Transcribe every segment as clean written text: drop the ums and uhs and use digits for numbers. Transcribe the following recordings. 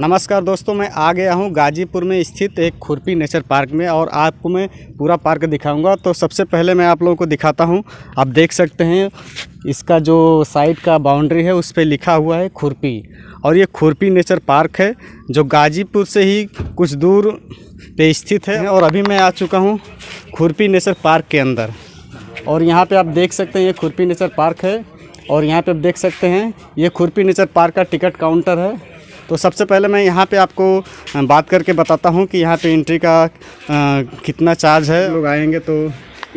नमस्कार दोस्तों, मैं आ गया हूँ गाजीपुर में स्थित एक खुरपी नेचर पार्क में और आपको मैं पूरा पार्क दिखाऊंगा। तो सबसे पहले मैं आप लोगों को दिखाता हूँ। आप देख सकते हैं इसका जो साइड का बाउंड्री है उस पर लिखा हुआ है खुरपी, और ये खुरपी नेचर पार्क है जो गाजीपुर से ही कुछ दूर पे स्थित है। और अभी मैं आ चुका हूँ खुरपी नेचर पार्क के अंदर, और यहाँ पर आप देख सकते हैं ये खुरपी नेचर पार्क है। और यहाँ पे आप देख सकते हैं ये खुरपी नेचर पार्क का टिकट काउंटर है। तो सबसे पहले मैं यहाँ पे आपको बात करके बताता हूँ कि यहाँ पे एंट्री का कितना चार्ज है। लोग आएंगे तो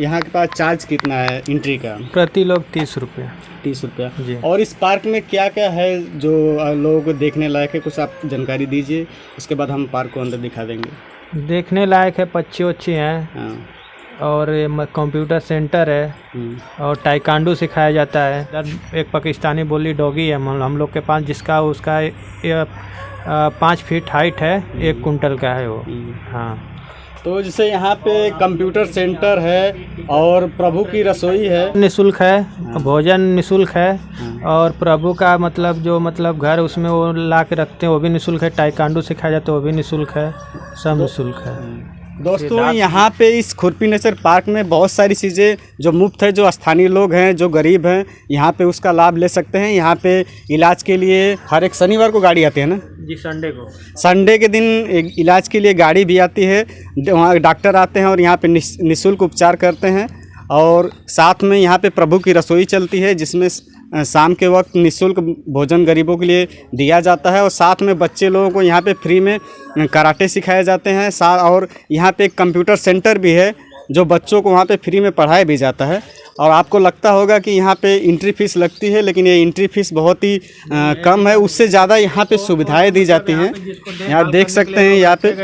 यहाँ के पास चार्ज कितना है एंट्री का? प्रति लोग 30 रुपये। 30 रुपया जी। और इस पार्क में क्या क्या है जो लोगों को देखने लायक है, कुछ आप जानकारी दीजिए, उसके बाद हम पार्क को अंदर दिखा देंगे। देखने लायक है, पक्षी वच्छी हैं। हाँ। और कंप्यूटर सेंटर है और टाइकांडो सिखाया जाता है। एक पाकिस्तानी बोली डॉगी है हम लोग के पास, जिसका उसका 5 फीट हाइट है, 1 कुंटल का है वो। हाँ। तो जैसे यहाँ पे कंप्यूटर सेंटर है और प्रभु की रसोई है, निःशुल्क है। भोजन निःशुल्क है। और प्रभु का मतलब घर उसमें वो ला के रखते हैं, वो भी निःशुल्क है। टाइकांडो सिखाया जाता है, वो भी निःशुल्क है। सब निःशुल्क है। दोस्तों यहाँ पे इस खुरपी नेचर पार्क में बहुत सारी चीज़ें जो मुफ्त है, जो स्थानीय लोग हैं, जो गरीब हैं, यहाँ पे उसका लाभ ले सकते हैं। यहाँ पे इलाज के लिए हर एक शनिवार को गाड़ी आती है ना जी, संडे के दिन एक इलाज के लिए गाड़ी भी आती है। वहाँ डॉक्टर आते हैं और यहाँ पे निःशुल्क उपचार करते हैं। और साथ में यहाँ पे प्रभु की रसोई चलती है, जिसमें शाम के वक्त निःशुल्क भोजन गरीबों के लिए दिया जाता है। और साथ में बच्चे लोगों को यहाँ पे फ्री में कराटे सिखाए जाते हैं। और यहाँ पे एक कंप्यूटर सेंटर भी है जो बच्चों को वहाँ पे फ्री में पढ़ाया भी जाता है। और आपको लगता होगा कि यहाँ पे एंट्री फीस लगती है, लेकिन ये एंट्री फीस बहुत ही कम है। उससे ज़्यादा यहाँ पे सुविधाएँ दी जाती हैं। यहाँ देख सकते हैं यहाँ पे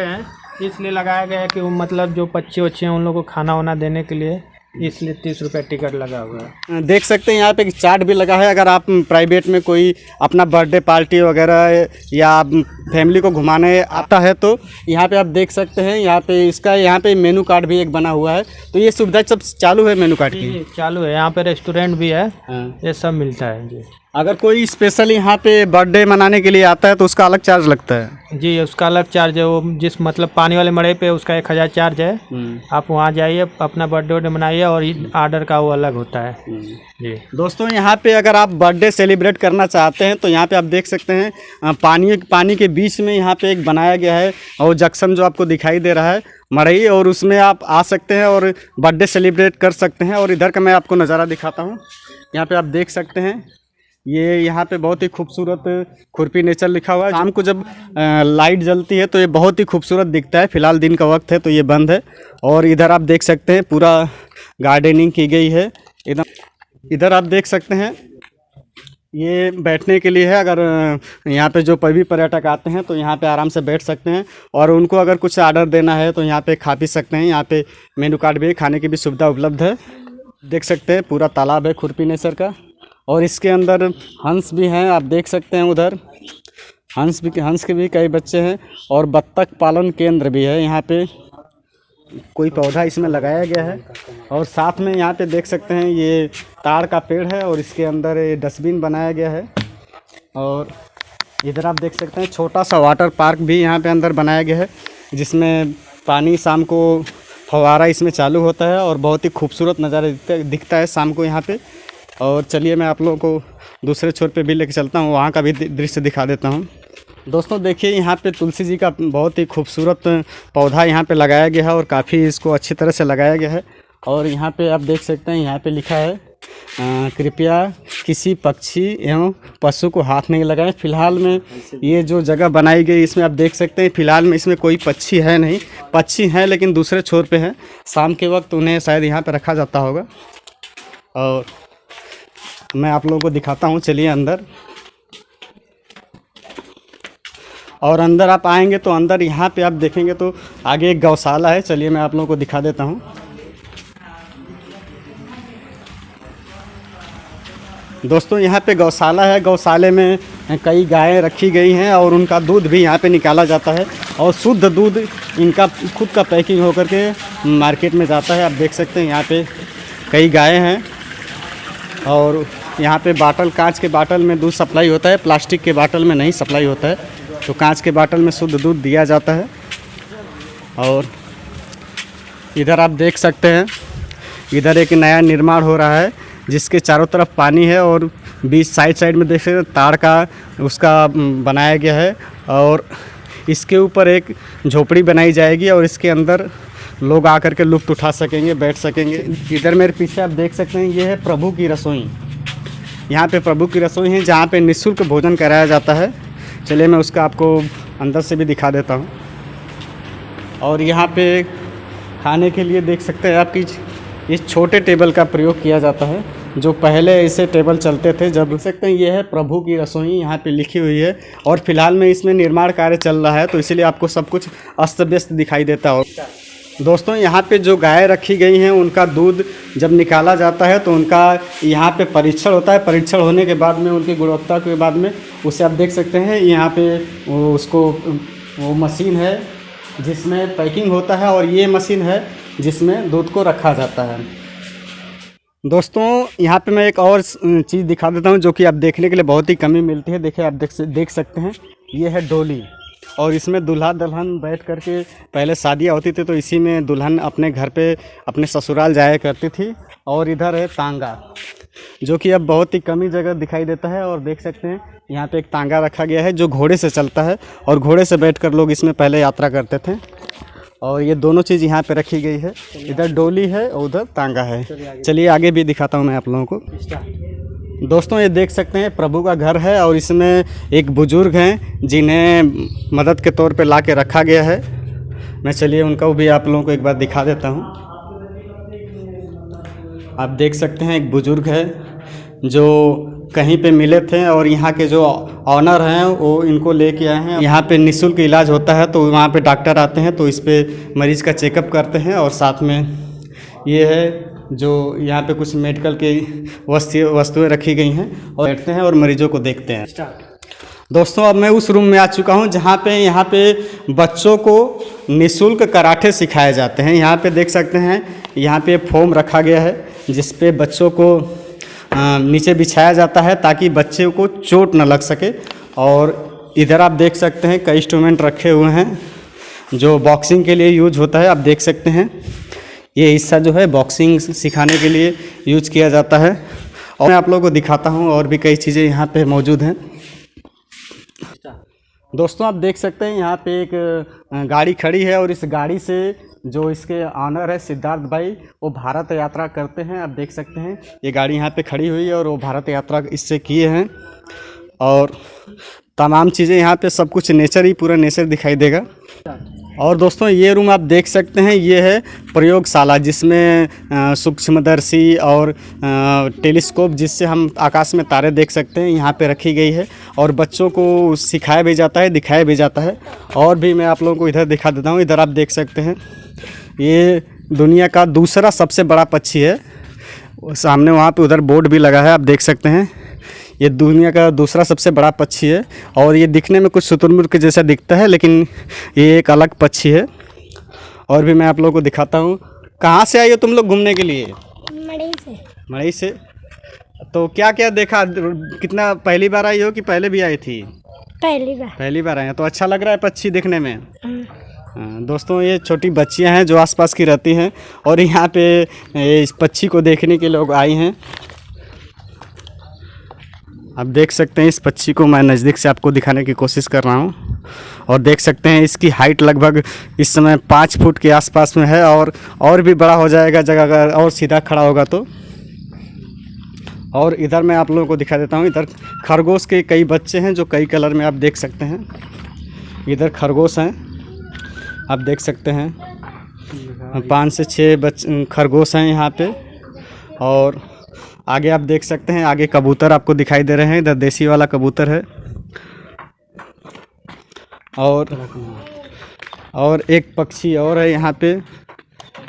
इसलिए लगाया गया है कि वो मतलब जो बच्चे वच्चे हैं उन लोगों को खाना वाना देने के लिए, इसलिए 30 रुपये टिकट लगा हुआ है। देख सकते हैं यहाँ पे एक चार्ट भी लगा है। अगर आप प्राइवेट में कोई अपना बर्थडे पार्टी वगैरह या फैमिली को घुमाने आता है तो यहाँ पे आप देख सकते हैं। यहाँ पे मेनू कार्ड भी एक बना हुआ है। तो ये सुविधा सब चालू है, मेनू कार्ड की चालू है। यहाँ पे रेस्टोरेंट भी है। ये सब मिलता है जी। अगर कोई स्पेशल यहाँ पे बर्थडे मनाने के लिए आता है तो उसका अलग चार्ज लगता है? जी, उसका अलग चार्ज है। वो जिस मतलब पानी वाले मड़े पे उसका 1000 चार्ज है। आप वहाँ जाइए, अपना बर्थडे मनाइए, और आर्डर का वो अलग होता है जी। दोस्तों यहाँ पे अगर आप बर्थडे सेलिब्रेट करना चाहते हैं तो यहाँ पे आप देख सकते हैं पानी के बीच में यहाँ पे एक बनाया गया है, और जंक्शन जो आपको दिखाई दे रहा है मड़ई, और उसमें आप आ सकते हैं और बर्थडे सेलिब्रेट कर सकते हैं। और इधर का मैं आपको नज़ारा दिखाता हूँ। यहाँ पे आप देख सकते हैं ये यहाँ पे बहुत ही खूबसूरत खुरपी नेचर लिखा हुआ है। शाम को जब लाइट जलती है तो ये बहुत ही खूबसूरत दिखता है। फ़िलहाल दिन का वक्त है तो ये बंद है। और इधर आप देख सकते हैं पूरा गार्डनिंग की गई है। इधर आप देख सकते हैं ये बैठने के लिए है। अगर यहाँ पे जो भी पर्यटक आते हैं तो यहाँ पे आराम से बैठ सकते हैं, और उनको अगर कुछ ऑर्डर देना है तो यहाँ पे खा पी सकते हैं। यहाँ पे मेनू कार्ड भी, खाने की भी सुविधा उपलब्ध है। देख सकते हैं पूरा तालाब है खुरपी नेचर का, और इसके अंदर हंस भी हैं। आप देख सकते हैं उधर हंस के भी कई बच्चे हैं। और बत्तख पालन केंद्र भी है। यहाँ पे कोई पौधा इसमें लगाया गया है। और साथ में यहाँ पे देख सकते हैं ये ताड़ का पेड़ है, और इसके अंदर ये डस्टबिन बनाया गया है। और इधर आप देख सकते हैं छोटा सा वाटर पार्क भी यहाँ पे अंदर बनाया गया है, जिसमें पानी शाम को फव्वारा इसमें चालू होता है, और बहुत ही खूबसूरत नज़ारा दिखता है शाम को यहाँ पे। और चलिए मैं आप लोगों को दूसरे छोर पे भी लेके चलता हूँ, वहाँ का भी दृश्य दिखा देता हूँ। दोस्तों देखिए यहाँ पे तुलसी जी का बहुत ही खूबसूरत पौधा यहाँ पे लगाया गया है, और काफ़ी इसको अच्छी तरह से लगाया गया है। और यहाँ पे आप देख सकते हैं यहाँ पे लिखा है कृपया किसी पक्षी एवं पशु को हाथ नहीं लगाएं। फ़िलहाल में ये जो जगह बनाई गई इसमें आप देख सकते हैं फ़िलहाल में इसमें कोई पक्षी है नहीं। पक्षी हैं लेकिन दूसरे छोर पे हैं। शाम के वक्त उन्हें शायद यहाँ पे रखा जाता होगा। और मैं आप लोगों को दिखाता हूँ, चलिए अंदर। और अंदर आप आएंगे तो अंदर यहाँ पे आप देखेंगे तो आगे एक गौशाला है। चलिए मैं आप लोगों को दिखा देता हूँ। दोस्तों यहाँ पे गौशाला है। गौशाले में कई गायें रखी गई हैं, और उनका दूध भी यहाँ पे निकाला जाता है, और शुद्ध दूध इनका खुद का पैकिंग होकर के मार्केट में जाता है। आप देख सकते हैं यहाँ पे कई गायें हैं, और यहाँ पे बाटल, कांच के बाटल में दूध सप्लाई होता है, प्लास्टिक के बाटल में नहीं सप्लाई होता है। तो कांच के बाटल में शुद्ध दूध दिया जाता है। और इधर आप देख सकते हैं, इधर एक नया निर्माण हो रहा है जिसके चारों तरफ पानी है और बीच साइड में देख सकते हैं तार का उसका बनाया गया है। और इसके ऊपर एक झोपड़ी बनाई जाएगी और इसके अंदर लोग आकर के लुत्फ़ उठा सकेंगे, बैठ सकेंगे। इधर मेरे पीछे आप देख सकते हैं, ये है प्रभु की रसोई। यहाँ पे प्रभु की रसोई है जहाँ पे निःशुल्क भोजन कराया जाता है। चलिए मैं उसका आपको अंदर से भी दिखा देता हूँ। और यहाँ पे खाने के लिए देख सकते हैं आपकी इस छोटे टेबल का प्रयोग किया जाता है, जो पहले ऐसे टेबल चलते थे जब। देख सकते हैं ये है प्रभु की रसोई, यहाँ पे लिखी हुई है। और फिलहाल में इसमें निर्माण कार्य चल रहा है तो इसीलिए आपको सब कुछ अस्त व्यस्त दिखाई देता हो। दोस्तों यहाँ पे जो गाय रखी गई हैं उनका दूध जब निकाला जाता है तो उनका यहाँ पे परीक्षण होता है। परीक्षण होने के बाद में उनकी गुणवत्ता के बाद में उसे आप देख सकते हैं यहाँ पे वो मशीन है जिसमें पैकिंग होता है और ये मशीन है जिसमें दूध को रखा जाता है। दोस्तों यहाँ पे मैं एक और चीज़ दिखा देता हूँ जो कि आप देखने के लिए बहुत ही कमी मिलती है। देखिए आप देख सकते हैं, ये है डोली और इसमें दूल्हा दुल्हन बैठ कर के पहले शादियाँ होती थी तो इसी में दुल्हन अपने घर पे अपने ससुराल जाया करती थी। और इधर है तांगा जो कि अब बहुत ही कमी जगह दिखाई देता है। और देख सकते हैं यहाँ पे एक तांगा रखा गया है जो घोड़े से चलता है और घोड़े से बैठकर लोग इसमें पहले यात्रा करते थे। और ये दोनों चीज़ यहाँ पे रखी गई है, इधर डोली है और उधर तांगा है। चलिए आगे भी दिखाता हूँ मैं आप लोगों को। दोस्तों ये देख सकते हैं प्रभु का घर है और इसमें एक बुजुर्ग हैं जिन्हें मदद के तौर पे ला के रखा गया है। मैं चलिए उनका भी आप लोगों को एक बार दिखा देता हूँ। आप देख सकते हैं एक बुजुर्ग है जो कहीं पे मिले थे और यहाँ के जो ऑनर हैं वो इनको लेके आए हैं। यहाँ पे निःशुल्क इलाज होता है तो वहाँ पे डॉक्टर आते हैं तो इस पे मरीज़ का चेकअप करते हैं। और साथ में ये है जो यहाँ पे कुछ मेडिकल की वस्तुएं रखी गई हैं और बैठते हैं और मरीजों को देखते हैं। दोस्तों अब मैं उस रूम में आ चुका हूँ जहाँ पे यहाँ पे बच्चों को निःशुल्क कराटे सिखाए जाते हैं। यहाँ पे देख सकते हैं, यहाँ पे फोम रखा गया है जिस पे बच्चों को नीचे बिछाया जाता है ताकि बच्चे को चोट न लग सके। और इधर आप देख सकते हैं कई इंस्ट्रूमेंट रखे हुए हैं जो बॉक्सिंग के लिए यूज होता है। आप देख सकते हैं ये हिस्सा जो है बॉक्सिंग सिखाने के लिए यूज किया जाता है। और मैं आप लोगों को दिखाता हूँ और भी कई चीज़ें यहाँ पे मौजूद हैं। दोस्तों आप देख सकते हैं यहाँ पे एक गाड़ी खड़ी है और इस गाड़ी से जो इसके ऑनर है सिद्धार्थ भाई वो भारत यात्रा करते हैं। आप देख सकते हैं ये गाड़ी यहाँ पे खड़ी हुई है और वो भारत यात्रा इससे किए हैं। और तमाम चीज़ें यहाँ पे सब कुछ नेचर ही, पूरा नेचर दिखाई देगा। और दोस्तों ये रूम आप देख सकते हैं, ये है प्रयोगशाला जिसमें सूक्ष्मदर्शी और टेलीस्कोप जिससे हम आकाश में तारे देख सकते हैं यहाँ पे रखी गई है। और बच्चों को सिखाया भी जाता है, दिखाया भी जाता है। और भी मैं आप लोगों को इधर दिखा देता हूँ। इधर आप देख सकते हैं ये दुनिया का दूसरा सबसे बड़ा पक्षी है। सामने वहाँ पे उधर बोर्ड भी लगा है, आप देख सकते हैं। ये दुनिया का दूसरा सबसे बड़ा पक्षी है और ये दिखने में कुछ शुतुरमुर्ग के जैसा दिखता है लेकिन ये एक अलग पक्षी है। और भी मैं आप लोगों को दिखाता हूँ। कहाँ से आई हो तुम लोग घूमने के लिए? मड़ई से। मड़ई से। तो क्या क्या देखा? कितना पहली बार आई हो कि पहले भी आई थी? पहली बार आए हैं। तो अच्छा लग रहा है पक्षी देखने में? दोस्तों ये छोटी बच्चियां हैं जो आसपास की रहती हैं और यहाँ पे इस पक्षी को देखने के लोग आए हैं। आप देख सकते हैं इस पक्षी को मैं नज़दीक से आपको दिखाने की कोशिश कर रहा हूँ। और देख सकते हैं इसकी हाइट लगभग इस समय 5 फुट के आसपास में है और भी बड़ा हो जाएगा जगह अगर और सीधा खड़ा होगा तो। और इधर मैं आप लोगों को दिखा देता हूँ। इधर खरगोश के कई बच्चे हैं जो कई कलर में आप देख सकते हैं। इधर खरगोश हैं, आप देख सकते हैं 5 से 6 खरगोश हैं यहाँ पे। और आगे आप देख सकते हैं, आगे कबूतर आपको दिखाई दे रहे हैं। इधर देसी वाला कबूतर है। और एक पक्षी और है यहाँ पे,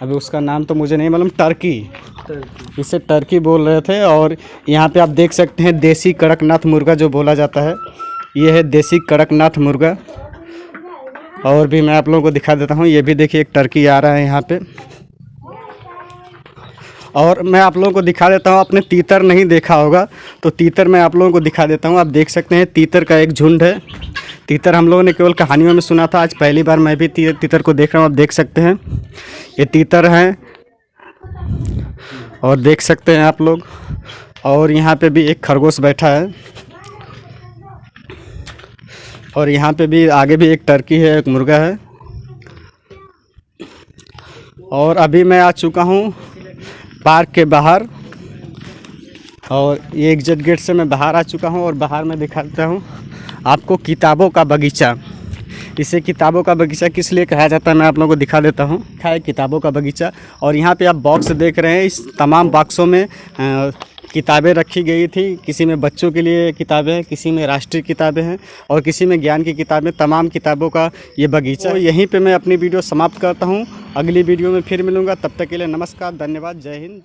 अभी उसका नाम तो मुझे नहीं मालूम, टर्की, इसे टर्की बोल रहे थे। और यहाँ पे आप देख सकते हैं देसी कड़कनाथ मुर्गा जो बोला जाता है, ये है देसी कड़कनाथ मुर्गा। और भी मैं आप लोगों को दिखा देता हूँ। ये भी देखिए एक टर्की आ रहा है यहाँ पे। और मैं आप लोगों को दिखा देता हूँ, आपने तीतर नहीं देखा होगा तो तीतर मैं आप लोगों को दिखा देता हूँ। आप देख सकते हैं तीतर का एक झुंड है। तीतर हम लोगों ने केवल कहानियों में सुना था, आज पहली बार मैं भी तीतर को देख रहा हूँ। आप देख सकते हैं ये तीतर हैं और देख सकते हैं आप लोग। और यहाँ पे भी एक खरगोश बैठा है और यहाँ पे भी आगे भी एक टर्की है, एक मुर्गा है। और अभी मैं आ चुका हूँ पार्क के बाहर और ये एग्जिट गेट से मैं बाहर आ चुका हूँ और बाहर मैं दिखाता हूँ आपको किताबों का बगीचा। इसे किताबों का बगीचा किस लिए कहा जाता है मैं आप लोगों को दिखा देता हूँ। है किताबों का बगीचा और यहाँ पे आप बॉक्स देख रहे हैं, इस तमाम बॉक्सों में किताबें रखी गई थी। किसी में बच्चों के लिए किताबें हैं, किसी में राष्ट्रीय किताबें हैं और किसी में ज्ञान की किताबें। तमाम किताबों का ये बगीचा। तो यहीं पे मैं अपनी वीडियो समाप्त करता हूँ। अगली वीडियो में फिर मिलूँगा, तब तक के लिए नमस्कार, धन्यवाद, जय हिंद।